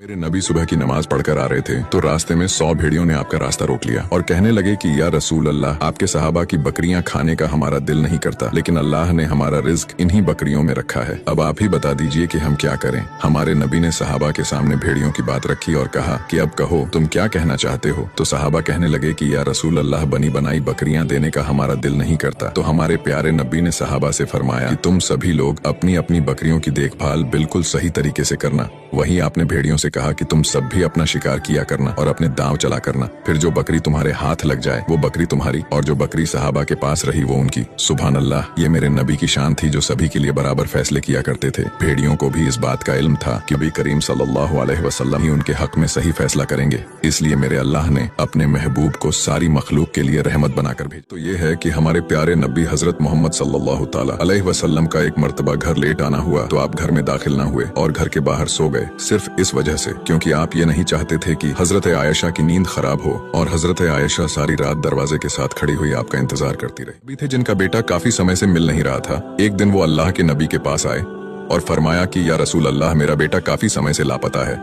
मेरे नबी सुबह की नमाज पढ़कर आ रहे थे तो रास्ते में 100 भेड़ियों ने आपका रास्ता रोक लिया और कहने लगे कि या रसूल अल्लाह, आपके सहाबा की बकरियां खाने का हमारा दिल नहीं करता, लेकिन अल्लाह ने हमारा रिज्क इन्हीं बकरियों में रखा है। अब आप ही बता दीजिए कि हम क्या करें। हमारे नबी ने सहाबा के सामने भेड़ियों की बात रखी और कहा कि अब कहो तुम क्या कहना चाहते हो। तो सहाबा कहने लगे कि या रसूल अल्लाह, बनी बनाई बकरियां देने का हमारा दिल नहीं करता। तो हमारे प्यारे नबी ने सहाबा से फरमाया कि तुम सभी लोग अपनी अपनी बकरियों की देखभाल बिल्कुल सही तरीके से करना। वहीं आपने भेड़ियों से कहा कि तुम सब भी अपना शिकार किया करना और अपने दांव चला करना, फिर जो बकरी तुम्हारे हाथ लग जाए वो बकरी तुम्हारी और जो बकरी सहाबा के पास रही वो उनकी। सुभान अल्लाह, ये मेरे नबी की शान थी जो सभी के लिए बराबर फैसले किया करते थे। भेड़ियों को भी इस बात का इल्म था कि नबी करीम सल्लल्लाहु अलैहि वसल्लम ही उनके हक में सही फैसला करेंगे, इसलिए मेरे अल्लाह ने अपने महबूब को सारी मखलूक के लिए रहमत बनाकर भेजा। तो ये है कि हमारे प्यारे नबी हजरत मोहम्मद सल्लल्लाहु ताला अलैहि वसल्लम का एक मर्तबा घर लेट आना हुआ तो आप घर में दाखिल न हुए और घर के बाहर सो गए, सिर्फ इस वजह से क्योंकि आप ये नहीं चाहते थे कि हजरत आयशा की नींद खराब हो। और हजरत आयशा सारी रात दरवाजे के साथ खड़ी हुई आपका इंतजार करती रही। भी थे जिनका बेटा काफी समय से मिल नहीं रहा था। एक दिन वो अल्लाह के नबी के पास आए और फरमाया कि या रसूल अल्लाह, मेरा बेटा काफी समय से लापता है।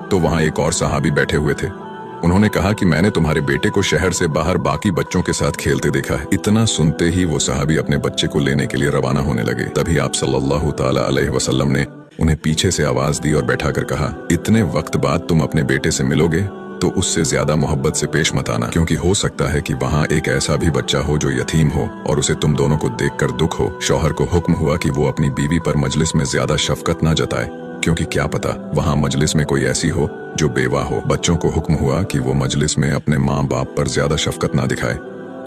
तो वहाँ एक और सहाबी बैठे हुए थे। उन्होंने कहा कि मैंने तुम्हारे बेटे को शहर से बाहर बाकी बच्चों के साथ खेलते देखा है। इतना सुनते ही वो सहाबी अपने बच्चे को लेने के लिए रवाना होने लगे। तभी आप सल्लल्लाहु ताला अलैहि वसल्लम ने उन्हें पीछे से आवाज दी और बैठाकर कहा, इतने वक्त बाद तुम अपने बेटे से मिलोगे तो उससे ज्यादा मोहब्बत से पेश मत आना, क्योंकि हो सकता है कि वहाँ एक ऐसा भी बच्चा हो जो यतीम हो और उसे तुम दोनों को देखकर दुख हो। शौहर को हुक्म हुआ कि वो अपनी बीवी पर मजलिस में ज्यादा शफकत न जताए, क्योंकि क्या पता वहाँ मजलिस में कोई ऐसी हो जो बेवा हो। बच्चों को हुक्म हुआ कि वो मजलिस में अपने माँ बाप पर ज्यादा शफकत ना दिखाए,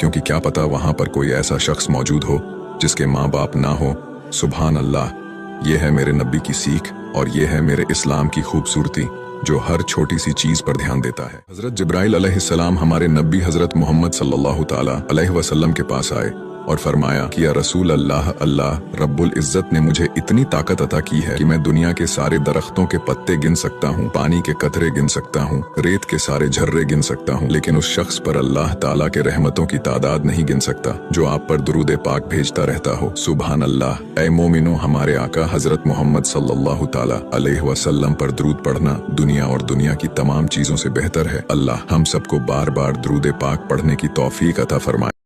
क्योंकि क्या पता वहाँ पर कोई ऐसा शख्स मौजूद हो जिसके माँ बाप ना हो। सुभान अल्लाह, ये है मेरे नबी की सीख और ये है मेरे इस्लाम की खूबसूरती जो हर छोटी सी चीज पर ध्यान देता है। हजरत जिब्राइल अलैहिस्सलाम हमारे नबी हजरत मोहम्मद सल्लल्लाहु ताला अलैहि वसल्लम के पास आए और फरमाया कि या रसूल अल्लाह, अल्लाह रब्बुल इज्जत ने मुझे इतनी ताकत अता की है कि मैं दुनिया के सारे दरख्तों के पत्ते गिन सकता हूँ, पानी के कतरे गिन सकता हूँ, रेत के सारे झर्रे गिन सकता हूँ, लेकिन उस शख्स पर अल्लाह ताला के रहमतों की तादाद नहीं गिन सकता जो आप पर दुरूद पाक भेजता रहता हो। सुभान अल्लाह। ऐ मोमिनो, हमारे आका हजरत मोहम्मद सल्लल्लाहु ताला अलैहि वसल्लम पर दुरूद पढ़ना दुनिया और दुनिया की तमाम चीजों से बेहतर है। अल्लाह हम सबको बार बार दुरूद पाक पढ़ने की तौफीक अता फरमाए।